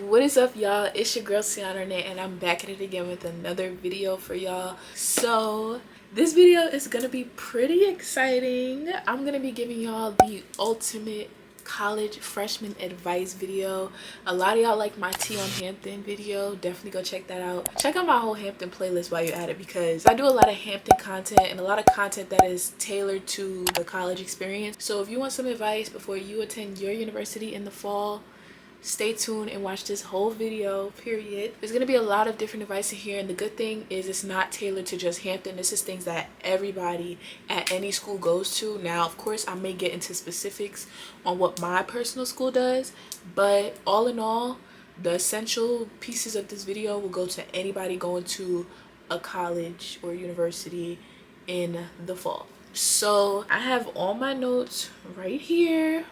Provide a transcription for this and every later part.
What is up, y'all? It's your girl Cianna Renee, and I'm back at it again with another video for y'all. So this video is gonna be pretty exciting. I'm gonna be giving y'all the ultimate college freshman advice video. A lot of y'all like my tea on Hampton video. Definitely go check that out. Check out my whole Hampton playlist while you're at it, because I do a lot of Hampton content and a lot of content that is tailored to the college experience. So if you want some advice before you attend your university in the fall, stay tuned and watch this whole video, period. There's gonna be a lot of different advice in here, and the good thing is it's not tailored to just Hampton. This is things that everybody at any school goes to. Now, of course, I may get into specifics on what my personal school does, but all in all, the essential pieces of this video will go to anybody going to a college or university in the fall. So I have all my notes right here.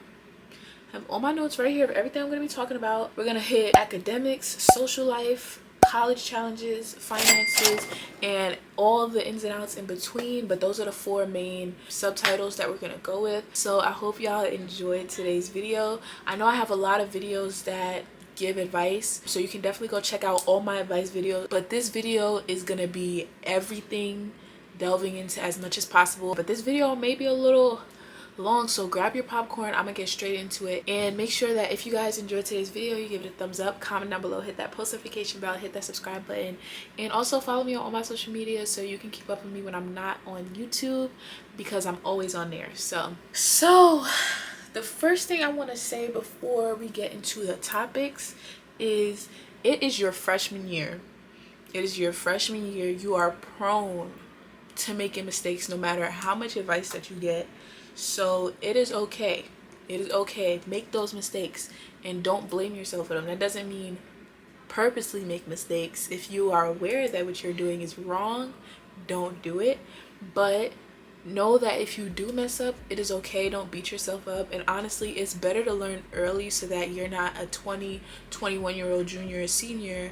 Of everything I'm going to be talking about. We're going to hit academics, social life, college challenges, finances, and all the ins and outs in between. But those are the four main subtitles that we're going to go with. So I hope y'all enjoyed today's video. I know I have a lot of videos that give advice, so you can definitely go check out all my advice videos. But this video is going to be everything, delving into as much as possible. But this video may be a little long, so grab your popcorn. I'm gonna get straight into it, and make sure that if you guys enjoyed today's video, you give it a thumbs up, comment down below, hit that post notification bell, hit that subscribe button, and also follow me on all my social media so you can keep up with me when I'm not on YouTube, because I'm always on there. So the first thing I want to say before we get into the topics is it is your freshman year. It is your freshman year. You are prone to making mistakes no matter how much advice that you get. So it is okay. It is okay. Make those mistakes and don't blame yourself for them. That doesn't mean purposely make mistakes. If you are aware that what you're doing is wrong, don't do it. But know that if you do mess up, it is okay. Don't beat yourself up. And honestly, it's better to learn early so that you're not a 21-year-old junior or senior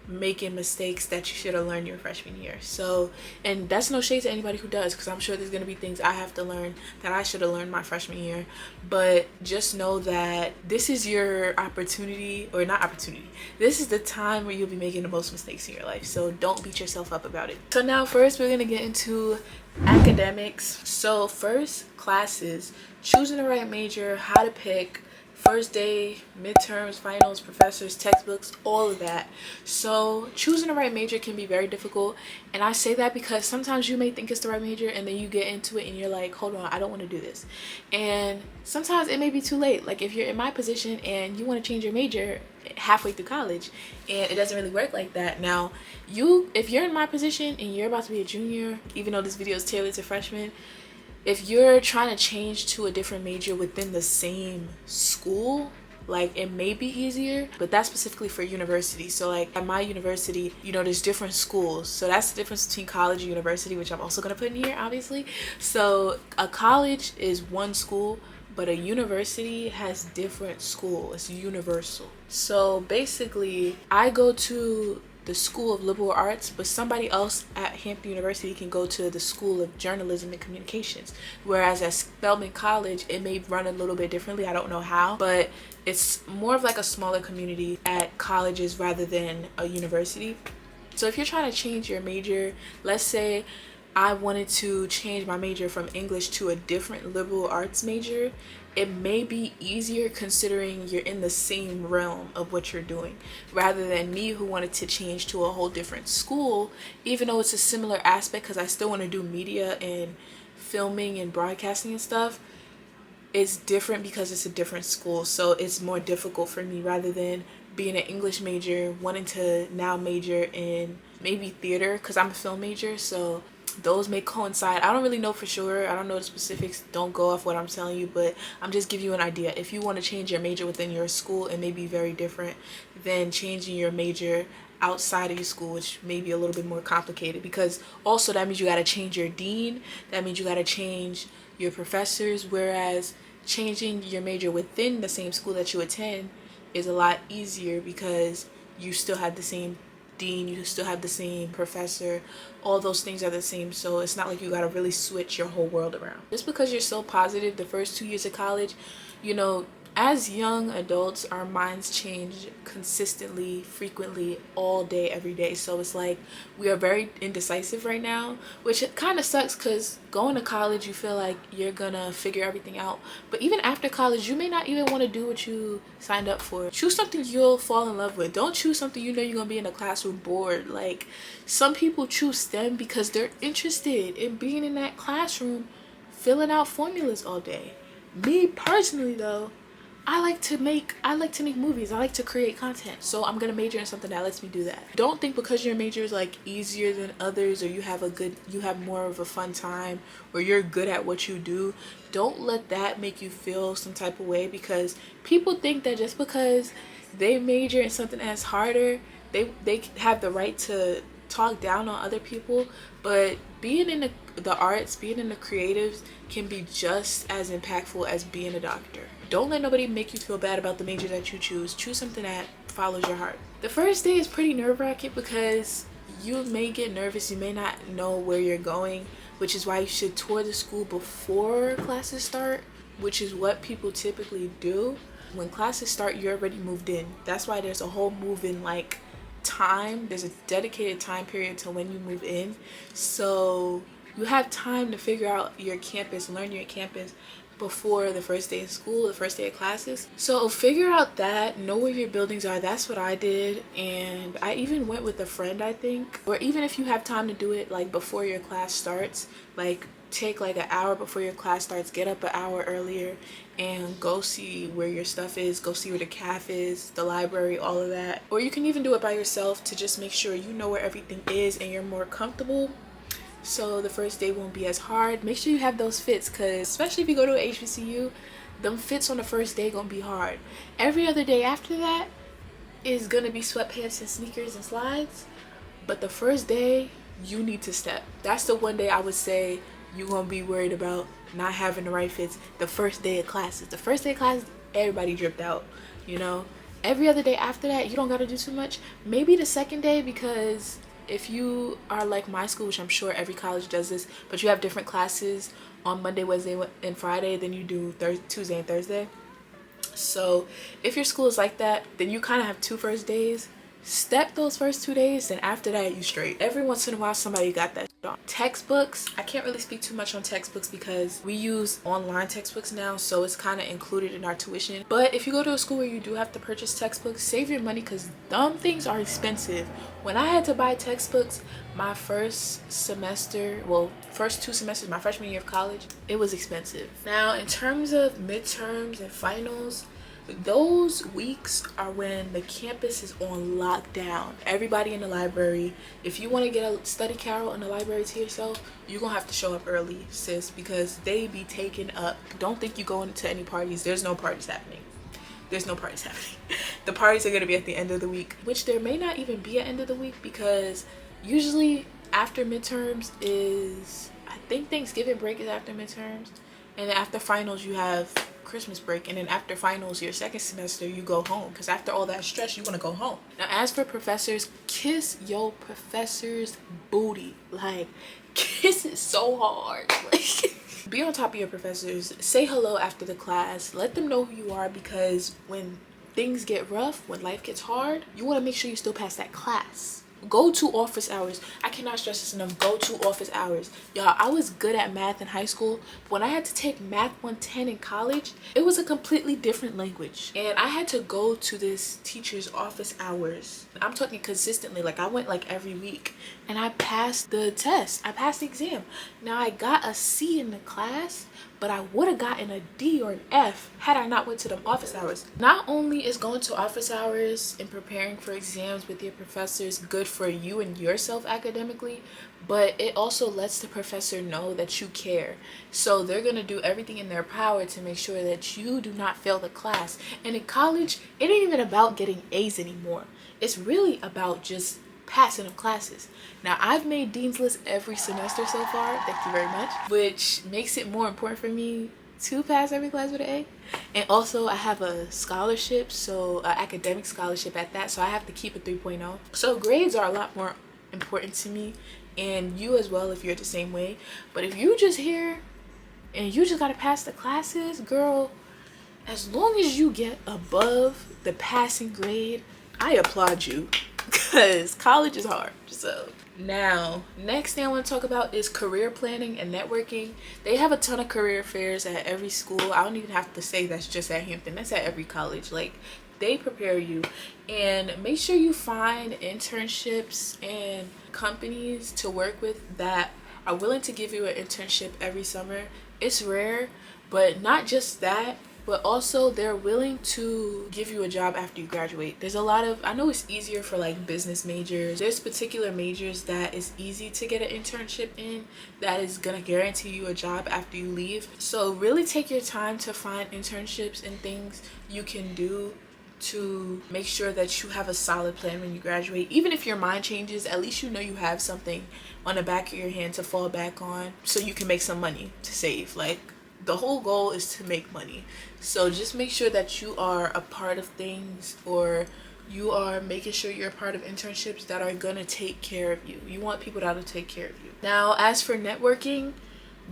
making mistakes that you should have learned your freshman year. So, and that's no shade to anybody who does, because I'm sure there's going to be things I have to learn that I should have learned my freshman year. But just know that this is your opportunity, or not opportunity, this is the time where you'll be making the most mistakes in your life. So don't beat yourself up about it. So now first we're going to get into academics. So first, classes, choosing the right major, how to pick, first day, midterms, finals, professors, textbooks, all of that. So choosing the right major can be very difficult, and I say that because sometimes you may think it's the right major and then you get into it and you're like, hold on, I don't want to do this. And sometimes it may be too late. Like if you're in my position and you want to change your major halfway through college, and it doesn't really work like that. Now if you're in my position and you're about to be a junior, even though this video is tailored to freshmen, if you're trying to change to a different major within the same school, like it may be easier, but that's specifically for university. So like at my university, you know, there's different schools. So that's the difference between college and university, which I'm also going to put in here, obviously. So a college is one school, but a university has different schools. It's universal. So basically, I go to the School of Liberal Arts, but somebody else at Hampton University can go to the School of Journalism and Communications. Whereas at Spelman College, it may run a little bit differently. I don't know how, but it's more of like a smaller community at colleges rather than a university. So if you're trying to change your major, let's say I wanted to change my major from English to a different liberal arts major, it may be easier considering you're in the same realm of what you're doing, rather than me who wanted to change to a whole different school, even though it's a similar aspect, because I still want to do media and filming and broadcasting and stuff. It's different because it's a different school, so it's more difficult for me, rather than being an English major wanting to now major in maybe theater, because I'm a film major. So those may coincide. I don't really know for sure. I don't know the specifics. Don't go off what I'm telling you, but I'm just giving you an idea. If you want to change your major within your school, it may be very different than changing your major outside of your school, which may be a little bit more complicated, because also that means you got to change your dean. That means you got to change your professors, whereas changing your major within the same school that you attend is a lot easier, because you still have the same dean, you still have the same professor, all those things are the same. So it's not like you got to really switch your whole world around. Just because you're so positive the first 2 years of college, you know, As young adults, our minds change consistently, frequently, all day, every day. So it's like we are very indecisive right now, which it kind of sucks because going to college, you feel like you're gonna figure everything out. But even after college, you may not even want to do what you signed up for. Choose something you'll fall in love with. Don't choose something you know you're gonna be in a classroom bored. Like, some people choose STEM because they're interested in being in that classroom, filling out formulas all day. Me personally though, I like to make movies. I like to create content. So I'm gonna major in something that lets me do that. Don't think because your major is like easier than others, or you have more of a fun time, or you're good at what you do. Don't let that make you feel some type of way, because people think that just because they major in something that's harder, they have the right to talk down on other people. But being in the arts, being in the creatives can be just as impactful as being a doctor. Don't let nobody make you feel bad about the major that you choose. Choose something that follows your heart. The first day is pretty nerve-wracking because you may get nervous. You may not know where you're going, which is why you should tour the school before classes start, which is what people typically do. When classes start, you're already moved in. That's why there's a whole move-in like time. There's a dedicated time period to when you move in, so you have time to figure out your campus, learn your campus before the first day of school, the first day of classes. So figure out that, know where your buildings are. That's what I did, and I even went with a friend, I think. Or even if you have time to do it like before your class starts, like take like an hour before your class starts, get up an hour earlier and go see where your stuff is, go see where the cafe is, the library, all of that. Or you can even do it by yourself to just make sure you know where everything is and you're more comfortable, so the first day won't be as hard. Make sure you have those fits, because especially if you go to a HBCU, them fits on the first day gonna be hard. Every other day after that is gonna be sweatpants and sneakers and slides, but the first day you need to step. That's the one day I would say you're gonna be worried about not having the right fits. The first day of classes. The first day of classes, everybody dripped out, you know. Every other day after that, you don't gotta do too much. Maybe the second day, because if you are like my school, which I'm sure every college does this, but you have different classes on Monday, Wednesday, and Friday than you do Tuesday and Thursday. So if your school is like that, then you kind of have two first days. Step those first 2 days, and after that you straight. Every once in a while somebody got that on. Textbooks, I can't really speak too much on textbooks because we use online textbooks now, so it's kind of included in our tuition. But if you go to a school where you do have to purchase textbooks, save your money, because dumb things are expensive. When I had to buy textbooks my first semester, well, first 2 semesters, my freshman year of college, it was expensive. Now in terms of midterms and finals, those weeks are when the campus is on lockdown. Everybody in the library, if you want to get a study carrel in the library to yourself, you're gonna have to show up early, sis, because they be taken up. Don't think you going to any parties. There's no parties happening. There's no parties happening. The parties are gonna be at the end of the week, which there may not even be at end of the week, because usually after midterms is, I think Thanksgiving break is after midterms, and then after finals you have Christmas break, and then after finals, your second semester, you go home, because after all that stress, you want to go home. Now as for professors, kiss your professor's booty. Like, kiss it so hard. Be on top of your professors. Say hello after the class. Let them know who you are, because when things get rough, when life gets hard, you want to make sure you still pass that class. Go to office hours. I cannot stress this enough. Go to office hours. Y'all, I was good at math in high school. When I had to take math 110 in college, it was a completely different language, and I had to go to this teacher's office hours. I'm talking consistently. Like, I went like every week, and I passed the test. I passed the exam. Now I got a C in the class, but I would have gotten a D or an F had I not went to them office hours. Not only is going to office hours and preparing for exams with your professors good for you and yourself academically, but it also lets the professor know that you care. So they're gonna do everything in their power to make sure that you do not fail the class. And in college, it ain't even about getting A's anymore. It's really about just passing of classes. Now I've made Dean's List every semester so far, thank you very much, which makes it more important for me to pass every class with an A. And also I have a scholarship, so an academic scholarship at that, so I have to keep a 3.0. So grades are a lot more important to me, and you as well if you're the same way. But if you just here and you just gotta pass the classes, girl, as long as you get above the passing grade, I applaud you, because college is hard. So now, next thing I want to talk about is career planning and networking. They have a ton of career fairs at every school. I don't even have to say that's just at Hampton. That's at every college. Like, they prepare you, and make sure you find internships and companies to work with that are willing to give you an internship every summer. It's rare, but not just that, but also they're willing to give you a job after you graduate. There's a lot of, I know it's easier for like business majors. There's particular majors that is easy to get an internship in that is gonna guarantee you a job after you leave. So really take your time to find internships and things you can do to make sure that you have a solid plan when you graduate. Even if your mind changes, at least you know you have something on the back of your hand to fall back on so you can make some money to save. Like, the whole goal is to make money. So just make sure that you are a part of things, or you are making sure you're a part of internships that are gonna take care of you. You want people that'll take care of you. Now, as for networking,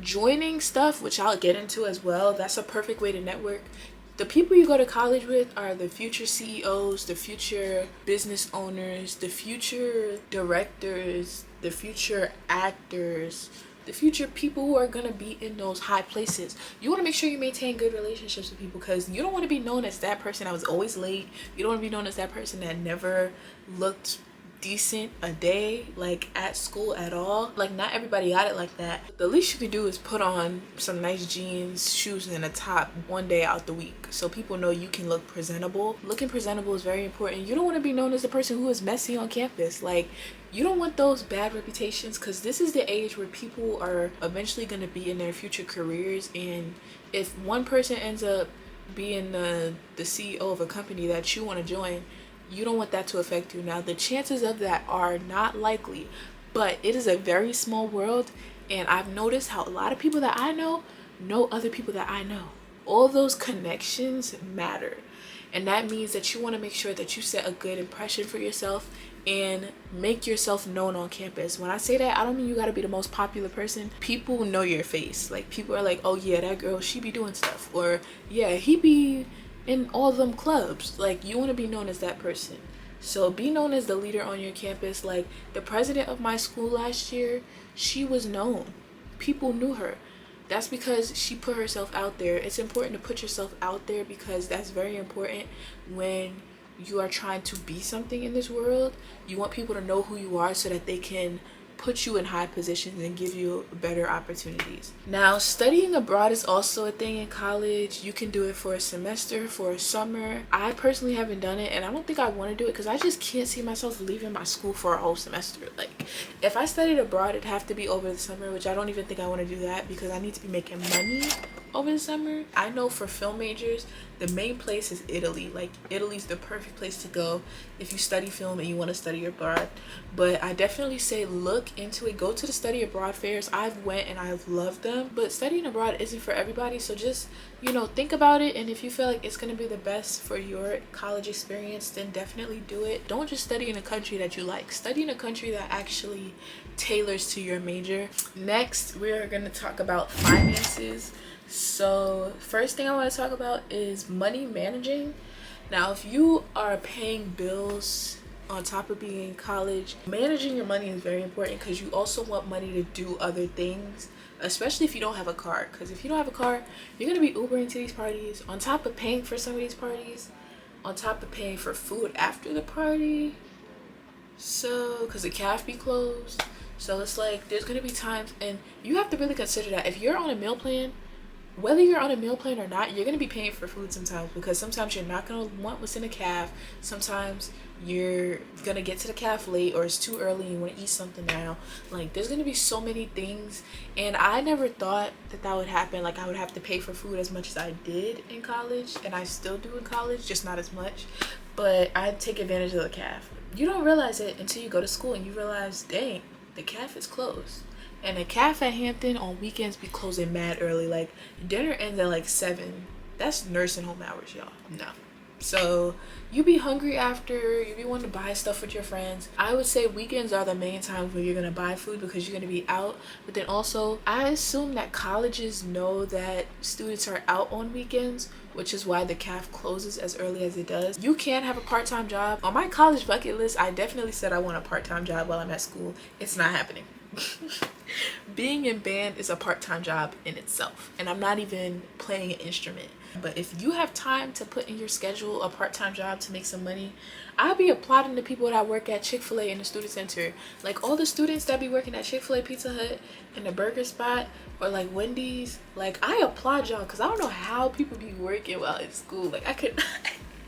joining stuff, which I'll get into as well, that's a perfect way to network. The people you go to college with are the future CEOs, the future business owners, the future directors, the future actors, the future people who are going to be in those high places. You want to make sure you maintain good relationships with people, because you don't want to be known as that person that was always late. You don't want to be known as that person that never looked decent a day, like at school at all. Like, not everybody got it like that. The least you can do is put on some nice jeans, shoes, and a top one day out the week, so people know you can look presentable. Looking presentable is very important. You don't want to be known as the person who is messy on campus. Like, you don't want those bad reputations, because this is the age where people are eventually going to be in their future careers, and if one person ends up being the CEO of a company that you want to join, you don't want that to affect you. Now, the chances of that are not likely, but it is a very small world, and I've noticed how a lot of people that I know other people that I know. All those connections matter, and that means that you want to make sure that you set a good impression for yourself and make yourself known on campus. When I say that, I don't mean you got to be the most popular person. People know your face. Like, people are like, oh yeah, that girl, she be doing stuff, or yeah, he be in all them clubs. Like, you want to be known as that person. So be known as the leader on your campus. Like, the president of my school last year, she was known. People knew her. That's because she put herself out there. It's important to put yourself out there, because that's very important when you are trying to be something in this world. You want people to know who you are so that they can put you in high positions and give you better opportunities. Now, studying abroad is also a thing in college. You can do it for a semester, for a summer. I personally haven't done it, and I don't think I want to do it because I just can't see myself leaving my school for a whole semester. Like, if I studied abroad, it'd have to be over the summer, which I don't even think I want to do that, because I need to be making money over the summer. I know for film majors, the main place is Italy. Like, Italy's the perfect place to go if you study film and you want to study abroad. But I definitely say look into it. Go to the study abroad fairs. I've went and I've loved them, but studying abroad isn't for everybody. So just, think about it, and if you feel like it's going to be the best for your college experience, then definitely do it. Don't just study in a country that you like. Study in a country that actually tailors to your major. Next, we're going to talk about finances. So first thing I want to talk about is money managing. Now, if you are paying bills on top of being in college, managing your money is very important, because you also want money to do other things, especially if you don't have a car. Because if you don't have a car, you're going to be Ubering to these parties, on top of paying for some of these parties, on top of paying for food after the party. So, because the cafe be closed. So it's like, there's going to be times, and you have to really consider that if you're on a meal plan, whether you're on a meal plan or not, you're going to be paying for food sometimes, because sometimes you're not going to want what's in the caf. Sometimes you're going to get to the caf late, or it's too early and you want to eat something now. Like, there's going to be so many things, and I never thought that would happen. Like, I would have to pay for food as much as I did in college, and I still do in college, just not as much. But I take advantage of the caf. You don't realize it until you go to school and you realize, dang, the caf is closed. And the cafe at Hampton on weekends be closing mad early. Like, dinner ends at like 7. That's nursing home hours, y'all. No. So you be hungry after, you be wanting to buy stuff with your friends. I would say weekends are the main times where you're gonna buy food because you're gonna be out. But then also, I assume that colleges know that students are out on weekends, which is why the CAF closes as early as it does. You can have a part-time job. On my college bucket list, I definitely said I want a part-time job while I'm at school. It's not happening. Being in band is a part-time job in itself, and I'm not even playing an instrument. But if you have time to put in your schedule a part-time job to make some money, I'll be applauding the people that work at Chick-fil-A in the student center. Like all the students that be working at Chick-fil-A, Pizza Hut, and the burger spot, or like Wendy's. Like, I applaud y'all because I don't know how people be working while in school. Like, I could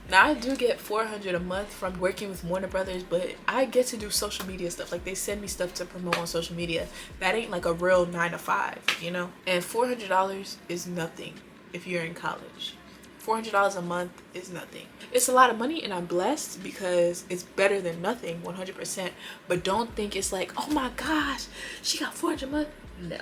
now I do get $400 a month from working with Warner Brothers, but I get to do social media stuff. Like, they send me stuff to promote on social media. That ain't like a real 9 to 5, you know? And $400 is nothing if you're in college. $400 a month is nothing. It's a lot of money, and I'm blessed because it's better than nothing, 100%. But don't think it's like, oh my gosh, she got $400 a month. No.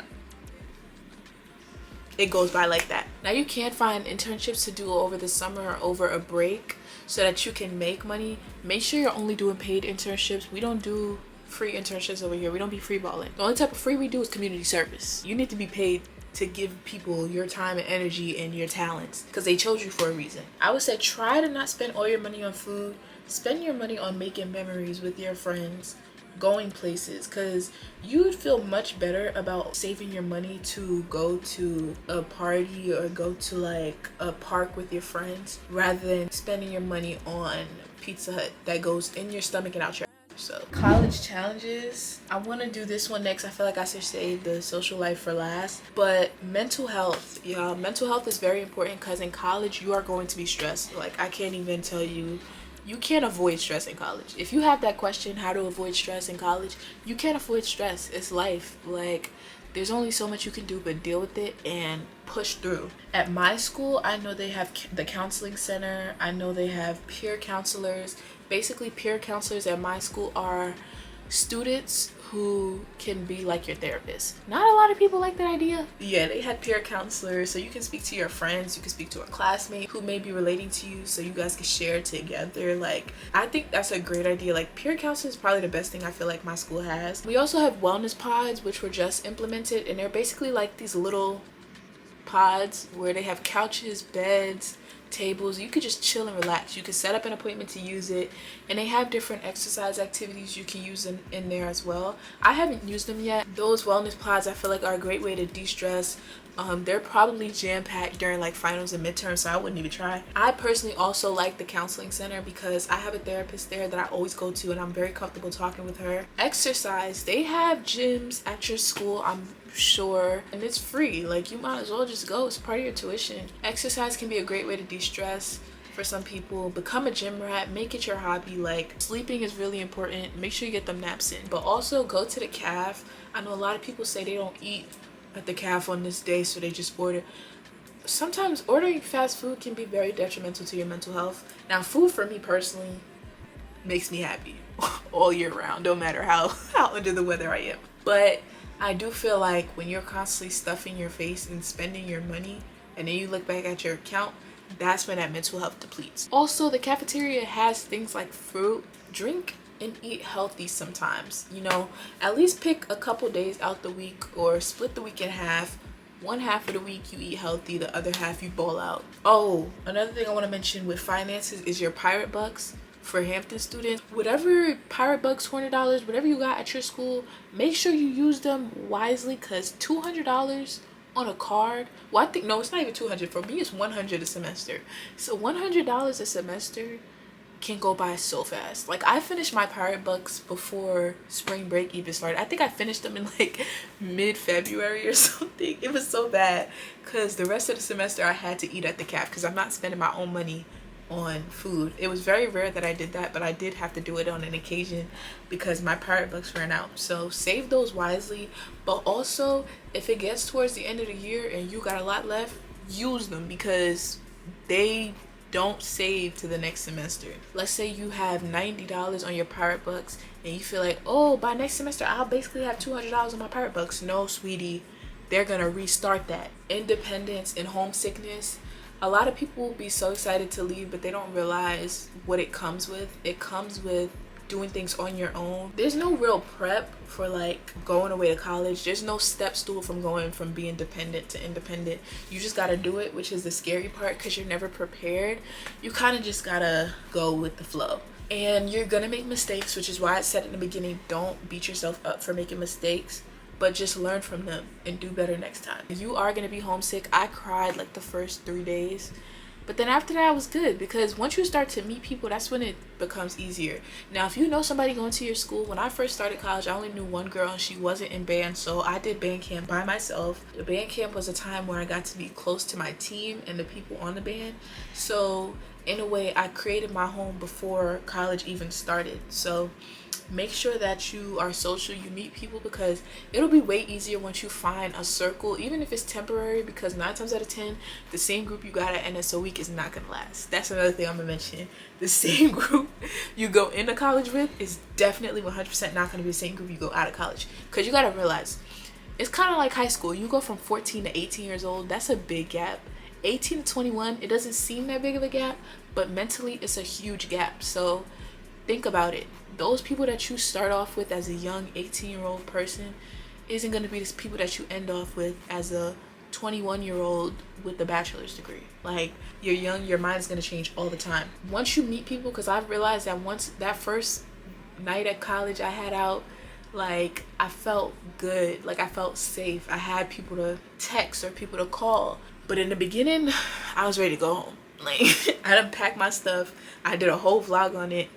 It goes by like that. Now you can find internships to do over the summer or over a break so that you can make money. Make sure you're only doing paid internships. We don't do free internships over here. We don't be free balling. The only type of free we do is community service. You need to be paid to give people your time and energy and your talents because they chose you for a reason. I would say try to not spend all your money on food. Spend your money on making memories with your friends, going places, because you'd feel much better about saving your money to go to a party or go to like a park with your friends rather than spending your money on Pizza Hut that goes in your stomach and out your. So college challenges, I want to do this one next. I feel like I should save the social life for last. But mental health, y'all, mental health is very important because in college you are going to be stressed. Like, I can't even tell you, you can't avoid stress in college. If you have that question, how to avoid stress in college, you can't avoid stress. It's life. Like, there's only so much you can do but deal with it and push through. At my school, I know they have the counseling center. I know they have peer counselors. Basically, peer counselors at my school are students who can be like your therapist. Not a lot of people like that idea. Yeah, they had peer counselors, so you can speak to your friends, you can speak to a classmate who may be relating to you, so you guys can share together. Like, I think that's a great idea. Like, peer counseling is probably the best thing I feel like my school has. We also have wellness pods, which were just implemented, and they're basically like these little pods where they have couches, beds, tables. You could just chill and relax. You could set up an appointment to use it, and they have different exercise activities you can use in there as well. I haven't used them yet. Those wellness pods I feel like are a great way to de-stress. They're probably jam-packed during like finals and midterms, so I wouldn't even try. I personally also like the counseling center because I have a therapist there that I always go to, and I'm very comfortable talking with her. Exercise, they have gyms at your school, I'm sure, and it's free. Like, you might as well just go. It's part of your tuition. Exercise can be a great way to de-stress for some people. Become a gym rat, make it your hobby. Like, sleeping is really important. Make sure you get them naps in, but also go to the CAF. I know a lot of people say they don't eat at the CAF on this day, so they just order. Sometimes ordering fast food can be very detrimental to your mental health. Now, food for me personally makes me happy all year round, no matter how under the weather I am. But I do feel like when you're constantly stuffing your face and spending your money, and then you look back at your account, that's when that mental health depletes. Also, the cafeteria has things like fruit. Drink and eat healthy sometimes. You know, at least pick a couple days out the week or split the week in half. One half of the week you eat healthy, the other half you ball out. Oh, another thing I want to mention with finances is your Pirate Bucks. For Hampton students, whatever Pirate Bucks, $200, whatever you got at your school, make sure you use them wisely, because $200 on a card, well, I think, no, it's not even $200. For me, it's $100 a semester. So $100 a semester can go by so fast. Like, I finished my Pirate Bucks before spring break even started. I think I finished them in like mid-February or something. It was so bad because the rest of the semester I had to eat at the CAF because I'm not spending my own money on food. It was very rare that I did that, but I did have to do it on an occasion because my Pirate Bucks ran out. So save those wisely, but also if it gets towards the end of the year and you got a lot left, use them because they don't save to the next semester. Let's say you have $90 on your Pirate Bucks and you feel like, oh, by next semester I'll basically have $200 on my Pirate Bucks. No, sweetie, they're gonna restart that. Independence and homesickness, A lot of people will be so excited to leave, but they don't realize what it comes with. It comes with doing things on your own. There's no real prep for like going away to college. There's no step stool from going from being dependent to independent. You just gotta do it, which is the scary part because you're never prepared. You kind of just gotta go with the flow. And you're gonna make mistakes, which is why I said in the beginning, don't beat yourself up for making mistakes, but just learn from them and do better next time. You are gonna be homesick. I cried like the first 3 days, but then after that I was good, because once you start to meet people, that's when it becomes easier. Now, if you know somebody going to your school, when I first started college, I only knew one girl and she wasn't in band, so I did band camp by myself. The band camp was a time where I got to be close to my team and the people on the band. So in a way, I created my home before college even started. So make sure that you are social, you meet people, because it'll be way easier once you find a circle, even if it's temporary, because 9 times out of 10 the same group you got at NSO week is not gonna last. That's another thing I'm gonna mention. The same group you go into college with is definitely 100% not gonna be the same group you go out of college, because you gotta realize it's kind of like high school. You go from 14 to 18 years old. That's a big gap. 18 to 21, it doesn't seem that big of a gap, but mentally it's a huge gap. So think about it. Those people that you start off with as a young 18-year-old person isn't going to be the people that you end off with as a 21-year-old with a bachelor's degree. Like, you're young, your mind is going to change all the time. Once you meet people, because I've realized that once that first night at college I had out, like, I felt good. Like, I felt safe. I had people to text or people to call. But in the beginning, I was ready to go home. Like, I done packed my stuff. I did a whole vlog on it.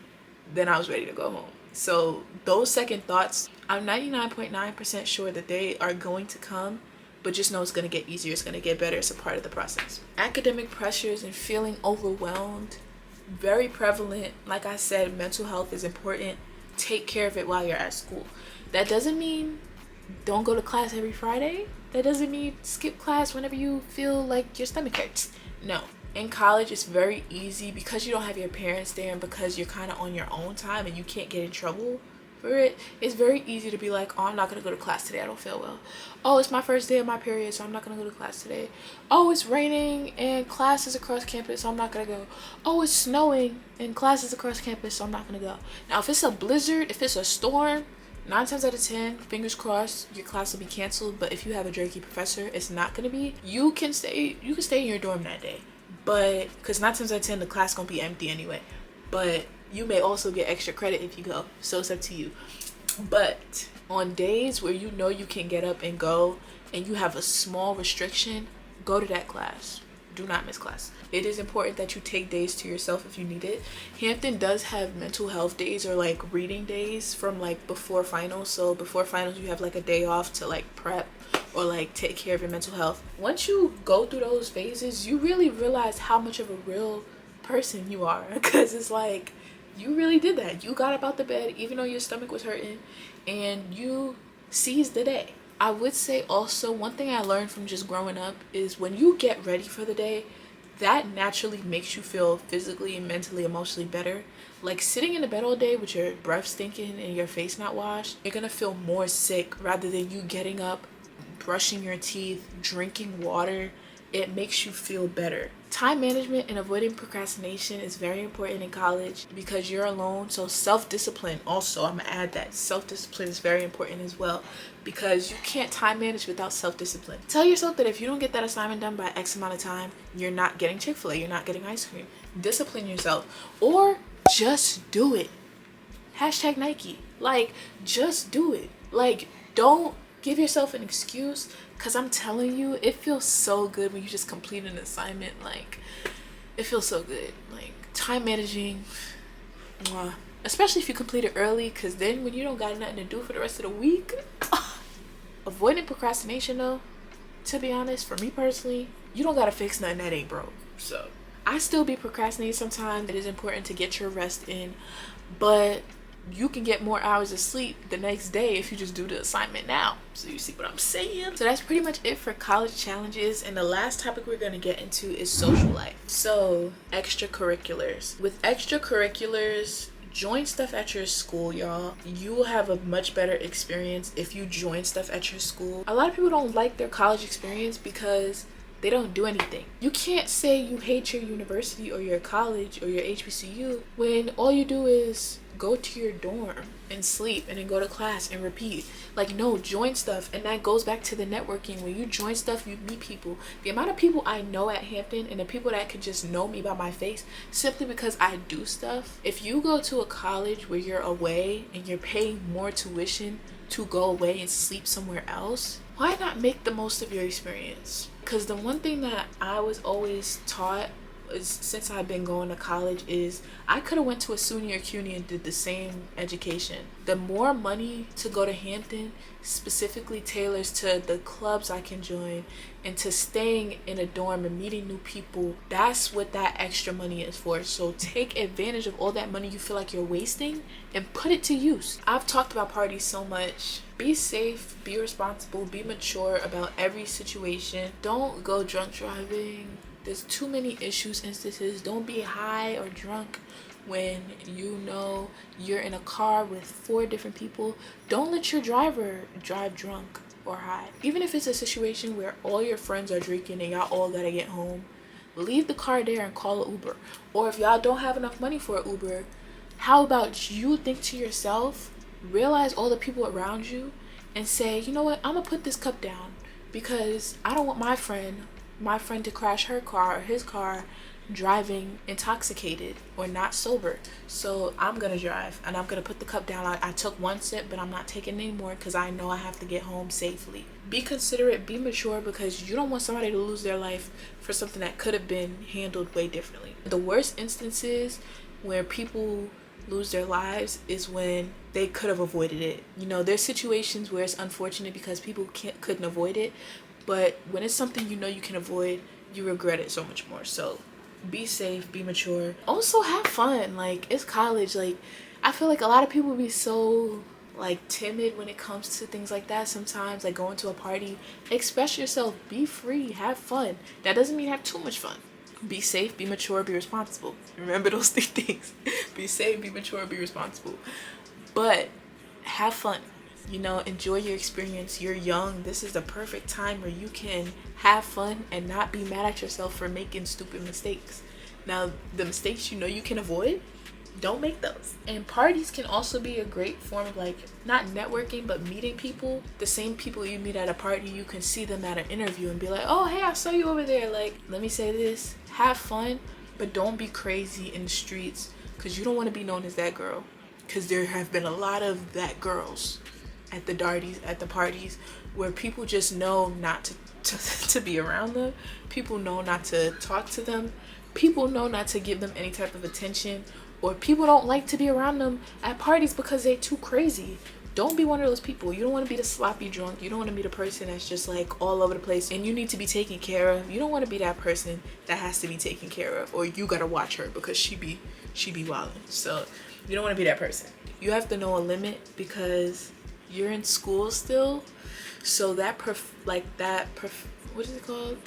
Then I was ready to go home. So those second thoughts, I'm 99.9% sure that they are going to come, but just know it's going to get easier. It's going to get better. It's a part of the process. Academic pressures and feeling overwhelmed, very prevalent. Like I said, mental health is important. Take care of it while you're at school. That doesn't mean don't go to class every Friday. That doesn't mean skip class whenever you feel like your stomach hurts. No. In college, it's very easy because you don't have your parents there and because you're kind of on your own time and you can't get in trouble for it. It's very easy to be like, oh, I'm not going to go to class today. I don't feel well. Oh, it's my first day of my period, so I'm not going to go to class today. Oh, it's raining and classes across campus, so I'm not going to go. Oh, it's snowing and classes across campus, so I'm not going to go. Now, if it's a blizzard, if it's a storm, 9 times out of 10, fingers crossed, your class will be canceled. But if you have a jerky professor, it's not going to be. You can stay in your dorm that day. But because 9 times out of 10 the class gonna be empty anyway, but you may also get extra credit if you go, so it's up to you. But on days where you know you can get up and go and you have a small restriction, go to that class. Do not miss class. It is important that you take days to yourself if you need it. Hampton does have mental health days or like reading days from like before finals. So before finals you have like a day off to like prep or like take care of your mental health. Once you go through those phases, you really realize how much of a real person you are, because it's like you really did that. You got up out the bed even though your stomach was hurting and you seized the day. I would say also one thing I learned from just growing up is when you get ready for the day, that naturally makes you feel physically, mentally, emotionally better. Like sitting in the bed all day with your breath stinking and your face not washed, you're gonna feel more sick rather than you getting up, brushing your teeth, drinking water. It makes you feel better. Time management and avoiding procrastination is very important in college because you're alone. So self-discipline also, I'm gonna add that. Self-discipline is very important as well because you can't time manage without self-discipline. Tell yourself that if you don't get that assignment done by X amount of time, you're not getting Chick-fil-A, you're not getting ice cream. Discipline yourself or just do it. Hashtag Nike. Like, just do it. Like, don't give yourself an excuse, because I'm telling you, it feels so good when you just complete an assignment. Like, it feels so good. Like, time managing, mwah. Especially if you complete it early, because then when you don't got nothing to do for the rest of the week. Avoiding procrastination though, to be honest, for me personally, you don't gotta fix nothing that ain't broke. So I still be procrastinating sometimes. It is important to get your rest in, but you can get more hours of sleep the next day if you just do the assignment now. So you see what I'm saying? So that's pretty much it for college challenges. And the last topic we're going to get into is social life. So extracurriculars. With extracurriculars, join stuff at your school, y'all. You will have a much better experience if you join stuff at your school. A lot of people don't like their college experience because They don't do anything. You can't say you hate your university or your college or your HBCU when all you do is go to your dorm and sleep and then go to class and repeat. Like, no, join stuff. And that goes back to the networking. When you join stuff, you meet people. The amount of people I know at Hampton and the people that could just know me by my face simply because I do stuff. If you go to a college where you're away and you're paying more tuition to go away and sleep somewhere else, why not make the most of your experience? Because the one thing that I was always taught is, since I've been going to college, is I could have went to a SUNY or CUNY and did the same education. The more money to go to Hampton specifically tailors to the clubs I can join and to staying in a dorm and meeting new people. That's what that extra money is for. So take advantage of all that money you feel like you're wasting and put it to use. I've talked about parties so much. Be safe, be responsible, be mature about every situation. Don't go drunk driving. There's too many instances. Don't be high or drunk when you know you're in a car with 4 different people. Don't let your driver drive drunk or high. Even if it's a situation where all your friends are drinking and y'all all gotta get home, leave the car there and call an Uber. Or if y'all don't have enough money for an Uber, how about you think to yourself, realize all the people around you, and say, you know what, I'm gonna put this cup down because I don't want my friend to crash her car or his car driving intoxicated or not sober. So I'm gonna drive and I'm gonna put the cup down. I took 1 sip, but I'm not taking any more because I know I have to get home safely. Be considerate, be mature, because you don't want somebody to lose their life for something that could have been handled way differently. The worst instances where people lose their lives is when they could have avoided it. You know, there's situations where it's unfortunate because people couldn't avoid it, but when it's something you know you can avoid, you regret it so much more. So be safe, be mature. Also have fun. Like, it's college. Like, I feel like a lot of people be so like timid when it comes to things like that sometimes, like going to a party. Express yourself, be free, have fun. That doesn't mean have too much fun. Be safe, be mature, be responsible. Remember those 3 things. Be safe, be mature, be responsible. But have fun. You know, enjoy your experience. You're young. This is the perfect time where you can have fun and not be mad at yourself for making stupid mistakes. Now, the mistakes you know you can avoid, don't make those. And parties can also be a great form of, like, not networking, but meeting people. The same people you meet at a party, you can see them at an interview and be like, oh, hey, I saw you over there. Like, let me say this, have fun, but don't be crazy in the streets, because you don't want to be known as that girl. Because there have been a lot of that girls at the parties where people just know not to be around them. People know not to talk to them. People know not to give them any type of attention. Or people don't like to be around them at parties because they're too crazy. Don't be one of those people. You don't want to be the sloppy drunk. You don't want to be the person that's just like all over the place and you need to be taken care of. You don't want to be that person that has to be taken care of, or you gotta watch her because she be wildin'. So you don't want to be that person. You have to know a limit because you're in school still. So that what is it called?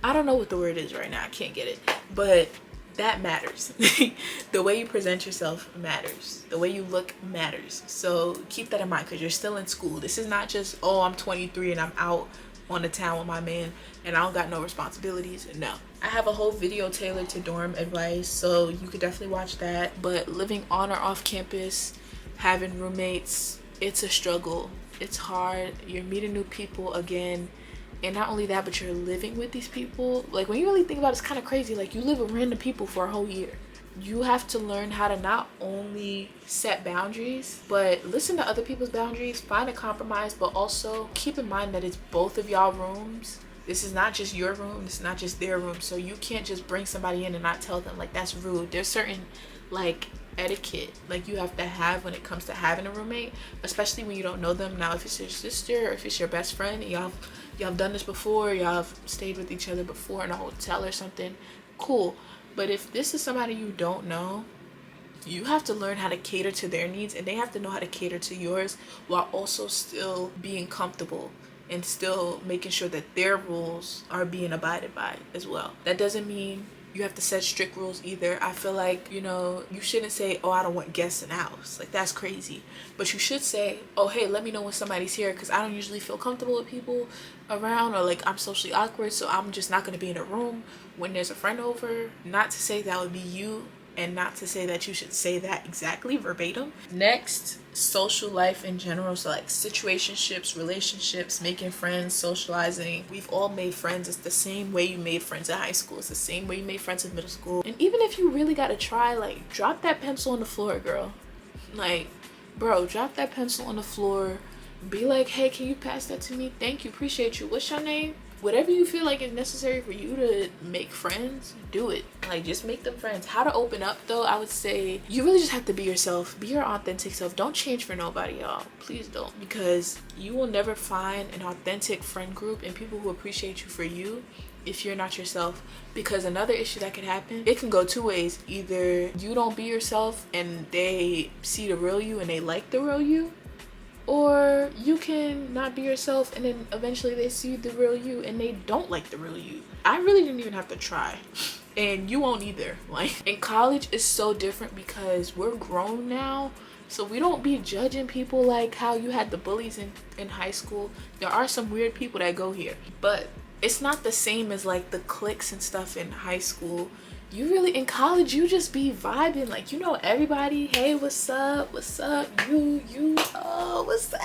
I don't know what the word is right now. I can't get it. But that matters. The way you present yourself matters. The way you look matters. So keep that in mind because you're still in school. This is not just, oh, I'm 23 and I'm out on the town with my man and I don't got no responsibilities. No. I have a whole video tailored to dorm advice, so you could definitely watch that. But living on or off campus, having roommates, it's a struggle. It's hard. You're meeting new people again. And not only that, but you're living with these people. Like, when you really think about it, it's kind of crazy. Like, you live with random people for a whole year. You have to learn how to not only set boundaries, but listen to other people's boundaries, find a compromise, but also keep in mind that it's both of y'all rooms. This is not just your room. This is not just their room. So you can't just bring somebody in and not tell them. Like, that's rude. There's certain, like, etiquette like you have to have when it comes to having a roommate, especially when you don't know them. Now, if it's your sister or if it's your best friend, y'all have done this before, y'all have stayed with each other before in a hotel or something, cool. But if this is somebody you don't know, you have to learn how to cater to their needs and they have to know how to cater to yours while also still being comfortable and still making sure that their rules are being abided by as well. That doesn't mean you have to set strict rules either. I feel like, you know, you shouldn't say, oh, I don't want guests in the house. Like, that's crazy. But you should say, oh, hey, let me know when somebody's here, because I don't usually feel comfortable with people around, or like I'm socially awkward, so I'm just not going to be in a room when there's a friend over. Not to say that would be you, and not to say that you should say that exactly verbatim. Next, social life in general. So like situationships, relationships, making friends, socializing. We've all made friends. It's the same way you made friends in high school. It's the same way you made friends in middle school. And even if you really gotta try, like, drop that pencil on the floor, girl. Like, bro, drop that pencil on the floor. Be like, hey, can you pass that to me? Thank you, appreciate you. What's your name? Whatever you feel like is necessary for you to make friends, do it. Like, just make them friends. How to open up, though, I would say you really just have to be yourself. Be your authentic self. Don't change for nobody, y'all. Please don't. Because you will never find an authentic friend group and people who appreciate you for you if you're not yourself. Because another issue that could happen, it can go two ways. Either you don't be yourself and they see the real you and they like the real you, or you can not be yourself and then eventually they see the real you and they don't like the real you. I really didn't even have to try, and you won't either. Like, in college is so different because we're grown now, so we don't be judging people like how you had the bullies in high school. There are some weird people that go here, but it's not the same as like the cliques and stuff in high school. You really, in college, you just be vibing, like, you know everybody. Hey, what's up, you, oh, what's up.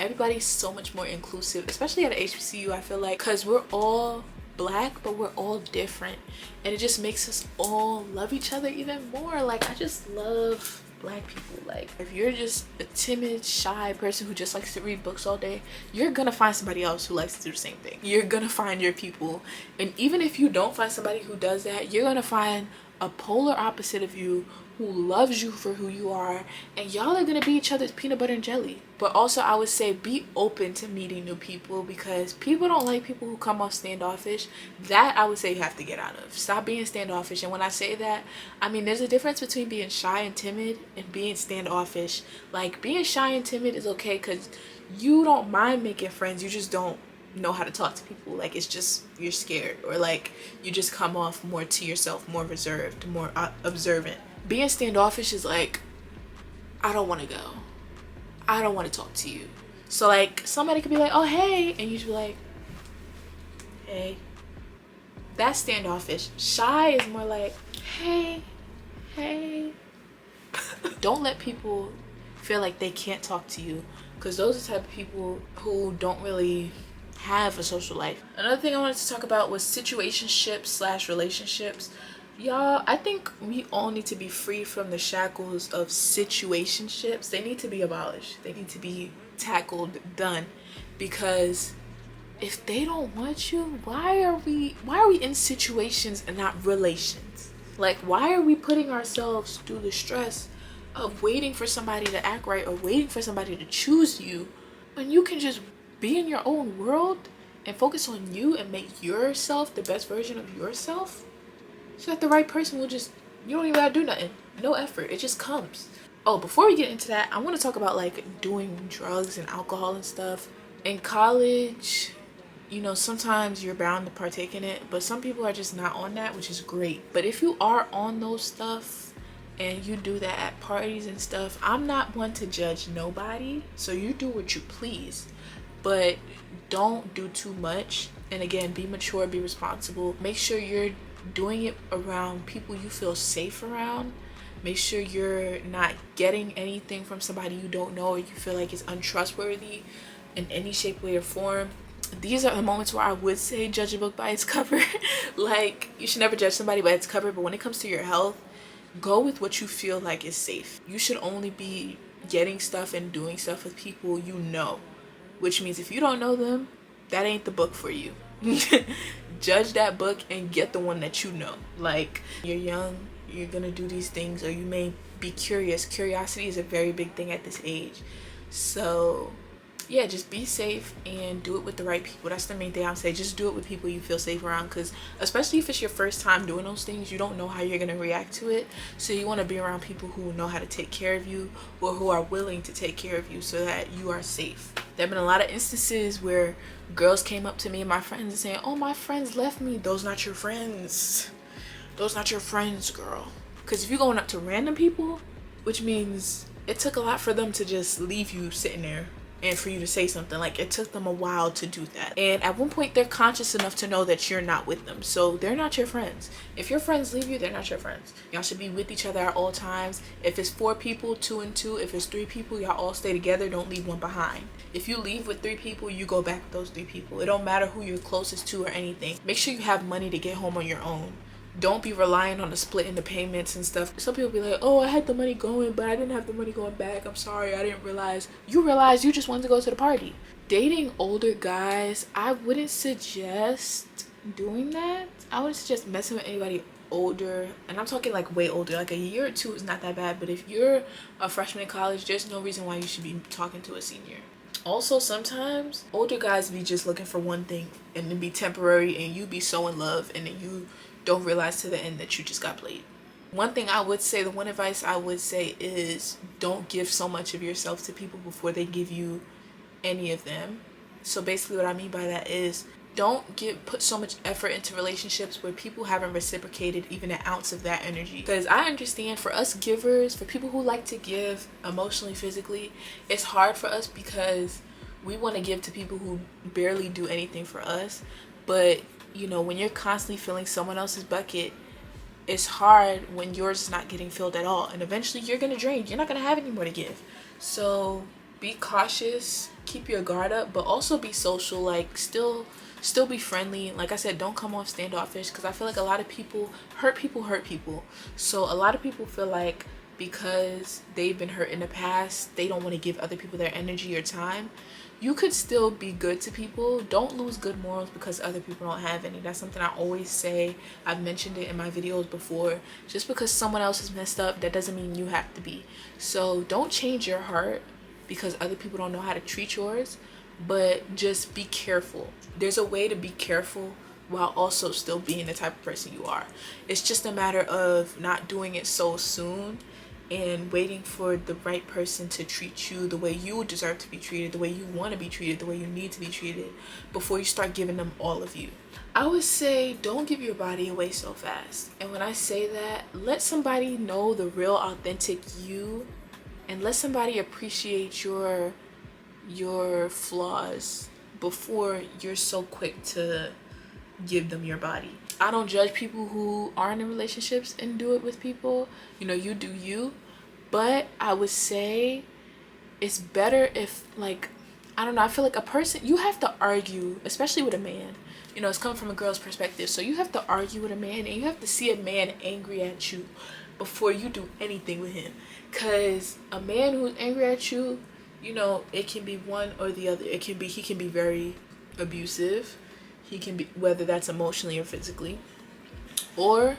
Everybody's so much more inclusive, especially at HBCU, I feel like, because we're all black, but we're all different, and it just makes us all love each other even more. Like, I just love black people. Like, if you're just a timid, shy person who just likes to read books all day, you're gonna find somebody else who likes to do the same thing. You're gonna find your people. And even if you don't find somebody who does that, you're gonna find a polar opposite of you who loves you for who you are, and y'all are gonna be each other's peanut butter and jelly. But also, I would say be open to meeting new people, because people don't like people who come off standoffish. That I would say you have to get out of. Stop being standoffish. And when I say that, I mean there's a difference between being shy and timid and being standoffish. Like, being shy and timid is okay because you don't mind making friends, you just don't know how to talk to people. Like, it's just you're scared, or like you just come off more to yourself, more reserved, more observant. Being standoffish is like, I don't want to go, I don't want to talk to you. So like, somebody could be like, oh hey, and you just be like, hey. That's standoffish. Shy is more like, hey. Don't let people feel like they can't talk to you, because those are the type of people who don't really have a social life. Another thing I wanted to talk about was situationships / relationships. Y'all, I think we all need to be free from the shackles of situationships. They need to be abolished. They need to be tackled, done. Because if they don't want you, why are we in situations and not relations? Like, why are we putting ourselves through the stress of waiting for somebody to act right or waiting for somebody to choose you, when you can just be in your own world and focus on you and make yourself the best version of yourself, so that the right person will just, you don't even gotta do nothing. No effort, it just comes. Oh, before we get into that, I want to talk about like doing drugs and alcohol and stuff. In college, you know, sometimes you're bound to partake in it, but some people are just not on that, which is great. But if you are on those stuff and you do that at parties and stuff, I'm not one to judge nobody, so you do what you please, but don't do too much. And again, be mature, be responsible. Make sure you're doing it around people you feel safe around. Make sure you're not getting anything from somebody you don't know or you feel like is untrustworthy in any shape, way, or form. These are the moments where I would say judge a book by its cover. Like, you should never judge somebody by its cover, but when it comes to your health, go with what you feel like is safe. You should only be getting stuff and doing stuff with people you know, which means if you don't know them, that ain't the book for you. Judge that book and get the one that you know. Like, you're young, you're gonna do these things, or you may be curious. Curiosity is a very big thing at this age. So yeah, just be safe and do it with the right people. That's the main thing I would say. Just do it with people you feel safe around, because especially if it's your first time doing those things, you don't know how you're going to react to it. So you want to be around people who know how to take care of you, or who are willing to take care of you, so that you are safe. There have been a lot of instances where girls came up to me and my friends and saying, oh, my friends left me. Those not your friends. those not your friends, girl. Because if you're going up to random people, which means it took a lot for them to just leave you sitting there and for you to say something. Like, it took them a while to do that. And at one point, they're conscious enough to know that you're not with them. So they're not your friends. If your friends leave you, they're not your friends. Y'all should be with each other at all times. If it's 4 people, 2 and 2. If it's 3 people, y'all all stay together. Don't leave one behind. If you leave with 3 people, you go back with those 3 people. It don't matter who you're closest to or anything. Make sure you have money to get home on your own. Don't be relying on the splitting the payments and stuff. Some people be like, oh, I had the money going, but I didn't have the money going back. I'm sorry, I didn't realize. You realized you just wanted to go to the party. Dating older guys, I wouldn't suggest doing that. I wouldn't suggest messing with anybody older. And I'm talking like way older. Like a year or 2 is not that bad. But if you're a freshman in college, there's no reason why you should be talking to a senior. Also, sometimes older guys be just looking for one thing and it be temporary, and you be so in love and then you don't realize to the end that you just got played. One thing I would say, the one advice I would say is don't give so much of yourself to people before they give you any of them. So basically what I mean by that is don't put so much effort into relationships where people haven't reciprocated even an ounce of that energy. Because I understand for us givers, for people who like to give emotionally, physically, it's hard for us because we want to give to people who barely do anything for us. But you know, when you're constantly filling someone else's bucket, it's hard when yours is not getting filled at all. And eventually you're going to drain. You're not going to have any more to give. So be cautious, keep your guard up, but also be social. Like still be friendly. Like I said, don't come off standoffish, because I feel like a lot of people hurt people. So a lot of people feel like because they've been hurt in the past, they don't want to give other people their energy or time. You could still be good to people. Don't lose good morals because other people don't have any. That's something I always say. I've mentioned it in my videos before. Just because someone else is messed up, that doesn't mean you have to be. So don't change your heart because other people don't know how to treat yours, but just be careful. There's a way to be careful while also still being the type of person you are. It's just a matter of not doing it so soon and waiting for the right person to treat you the way you deserve to be treated, the way you want to be treated, the way you need to be treated, before you start giving them all of you. I would say don't give your body away so fast. And when I say that, let somebody know the real authentic you, and let somebody appreciate your flaws before you're so quick to give them your body. I don't judge people who aren't in relationships and do it with people. You know, you do you. But I would say it's better if, like, I don't know, I feel like a person, you have to argue, especially with a man. You know, it's coming from a girl's perspective. So you have to argue with a man, and you have to see a man angry at you before you do anything with him. Because a man who's angry at you, you know, it can be one or the other. He can be very abusive. He can be, whether that's emotionally or physically, or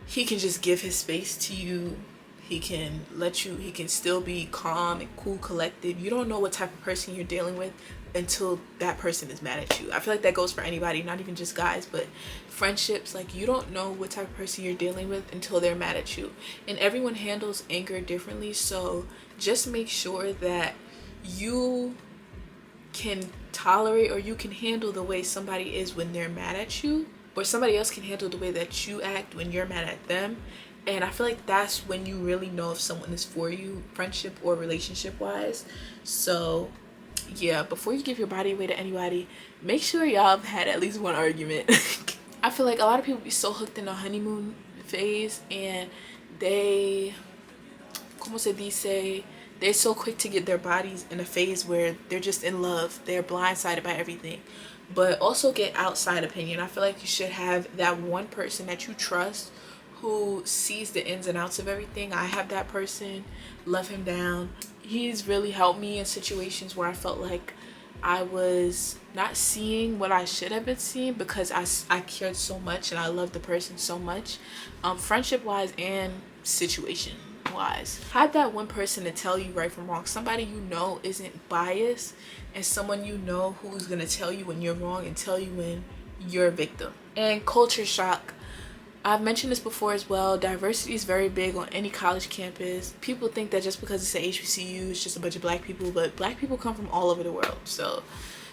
he can just give his space to you. He can still be calm and cool, collected. You don't know what type of person you're dealing with until that person is mad at you. I feel like that goes for anybody, not even just guys, but friendships. Like, you don't know what type of person you're dealing with until they're mad at you. And everyone handles anger differently. So just make sure that you can tolerate, or you can handle the way somebody is when they're mad at you, or somebody else can handle the way that you act when you're mad at them. And I feel like that's when you really know if someone is for you, friendship or relationship wise. So yeah, before you give your body away to anybody, make sure y'all have had at least one argument. I feel like a lot of people be so hooked in the honeymoon phase, and they're so quick to get their bodies in a phase where they're just in love. They're blindsided by everything. But also get outside opinion. I feel like you should have that one person that you trust who sees the ins and outs of everything. I have that person. Love him down. He's really helped me in situations where I felt like I was not seeing what I should have been seeing, because I cared so much and I loved the person so much, friendship wise and situation wise. Have that one person to tell you right from wrong, somebody you know isn't biased, and someone you know who's gonna tell you when you're wrong and tell you when you're a victim. And culture shock, I've mentioned this before as well. Diversity is very big on any college campus. People think that just because it's a HBCU, it's just a bunch of black people, but black people come from all over the world. So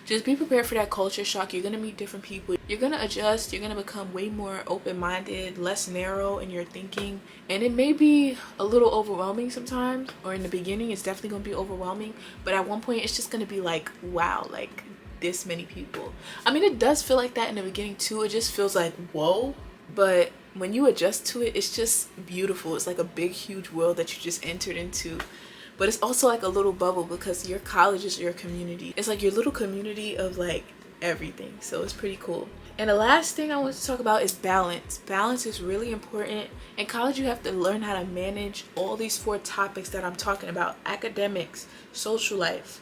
just be prepared for that culture shock. You're gonna meet different people, you're gonna adjust, you're gonna become way more open-minded, less narrow in your thinking, and it may be a little overwhelming sometimes, or in the beginning it's definitely gonna be overwhelming, but at one point it's just gonna be like, wow, like this many people. I mean, it does feel like that in the beginning too. It just feels like whoa, but when you adjust to it, it's just beautiful. It's like a big huge world that you just entered into. But it's also like a little bubble, because your college is your community. It's like your little community of like everything. So it's pretty cool. And the last thing I want to talk about is balance. Balance is really important. In college, you have to learn how to manage all these 4 topics that I'm talking about: academics, social life,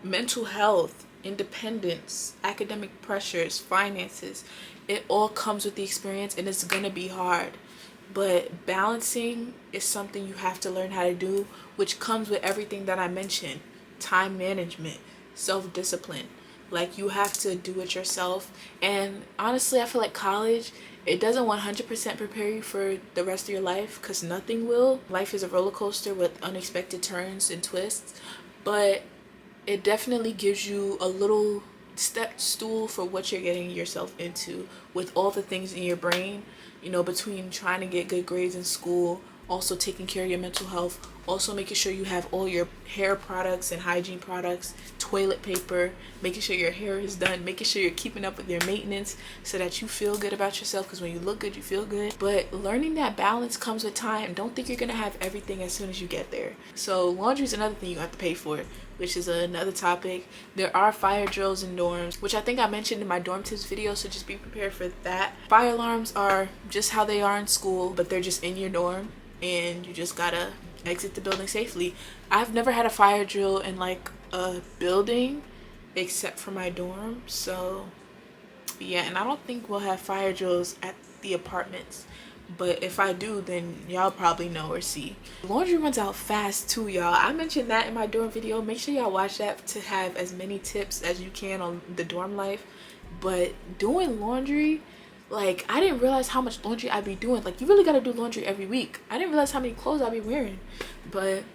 mental health, independence, academic pressures, finances. It all comes with the experience, and it's gonna be hard. But balancing is something you have to learn how to do, which comes with everything that I mentioned: time management, self-discipline. Like, you have to do it yourself. And honestly, I feel like college, it doesn't 100% prepare you for the rest of your life, because nothing will. Life is a roller coaster with unexpected turns and twists, but it definitely gives you a little step stool for what you're getting yourself into, with all the things in your brain, you know, between trying to get good grades in school, also taking care of your mental health, also making sure you have all your hair products and hygiene products, toilet paper, making sure your hair is done, making sure you're keeping up with your maintenance so that you feel good about yourself, because when you look good, you feel good. But learning that balance comes with time. Don't think you're gonna have everything as soon as you get there. So laundry is another thing you have to pay for, which is another topic. There are fire drills in dorms, which I think I mentioned in my dorm tips video, so just be prepared for that. Fire alarms are just how they are in school, but they're just in your dorm, and you just gotta exit the building safely. I've never had a fire drill in like a building except for my dorm, so yeah. And I don't think we'll have fire drills at the apartments, but if I do, then y'all probably know or see. Laundry runs out fast too, y'all. I mentioned that in my dorm video. Make sure y'all watch that to have as many tips as you can on the dorm life. But doing laundry, like, I didn't realize how much laundry I'd be doing. Like, you really gotta do laundry every week. I didn't realize how many clothes I'd be wearing. But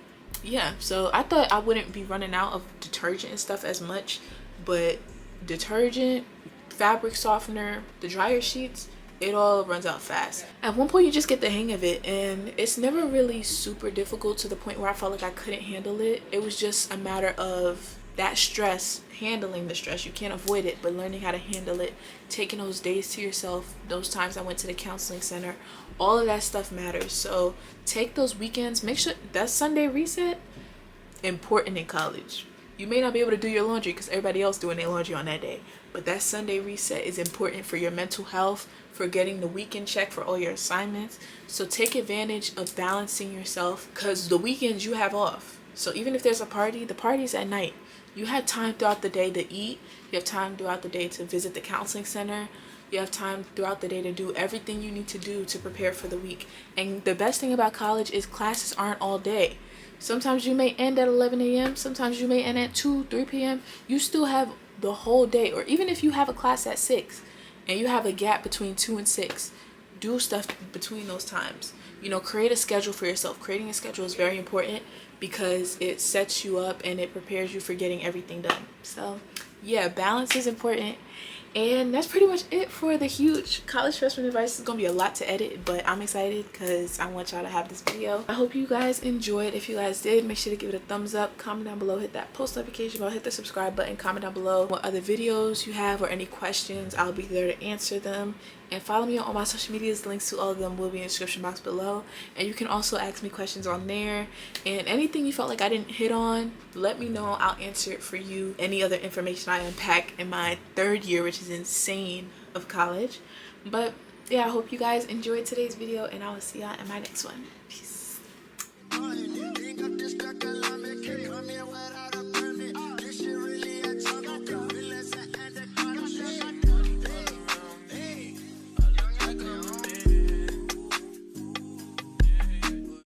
yeah, so I thought I wouldn't be running out of detergent and stuff as much, but detergent, fabric softener, the dryer sheets, it all runs out fast. At one point you just get the hang of it, and it's never really super difficult to the point where I felt like I couldn't handle it. It was just a matter of that stress, handling the stress. You can't avoid it, but learning how to handle it, taking those days to yourself, those times I went to the counseling center, all of that stuff matters. So take those weekends. Make sure that Sunday reset, important in college. You may not be able to do your laundry because everybody else doing their laundry on that day, but that Sunday reset is important for your mental health, for getting the weekend check for all your assignments. So take advantage of balancing yourself, because the weekends you have off. So even if there's a party, the party's at night. You have time throughout the day to eat. You have time throughout the day to visit the counseling center. You have time throughout the day to do everything you need to do to prepare for the week. And the best thing about college is classes aren't all day. Sometimes you may end at 11 a.m. Sometimes you may end at 2, 3 p.m. You still have the whole day. Or even if you have a class at 6 and you have a gap between 2 and 6, do stuff between those times. You know, create a schedule for yourself. Creating a schedule is very important because it sets you up and it prepares you for getting everything done. So yeah, balance is important. And that's pretty much it for the huge college freshman advice. It's gonna be a lot to edit, but I'm excited because I want y'all to have this video. I hope you guys enjoyed. If you guys did, make sure to give it a thumbs up, comment down below, hit that post notification bell, hit the subscribe button, comment down below what other videos you have or any questions. I'll be there to answer them. And follow me on all my social medias. The links to all of them will be in the description box below. And you can also ask me questions on there. And anything you felt like I didn't hit on, let me know. I'll answer it for you. Any other information I unpack in my 3rd year, which is insane, of college. But yeah, I hope you guys enjoyed today's video, and I will see y'all in my next one. Peace.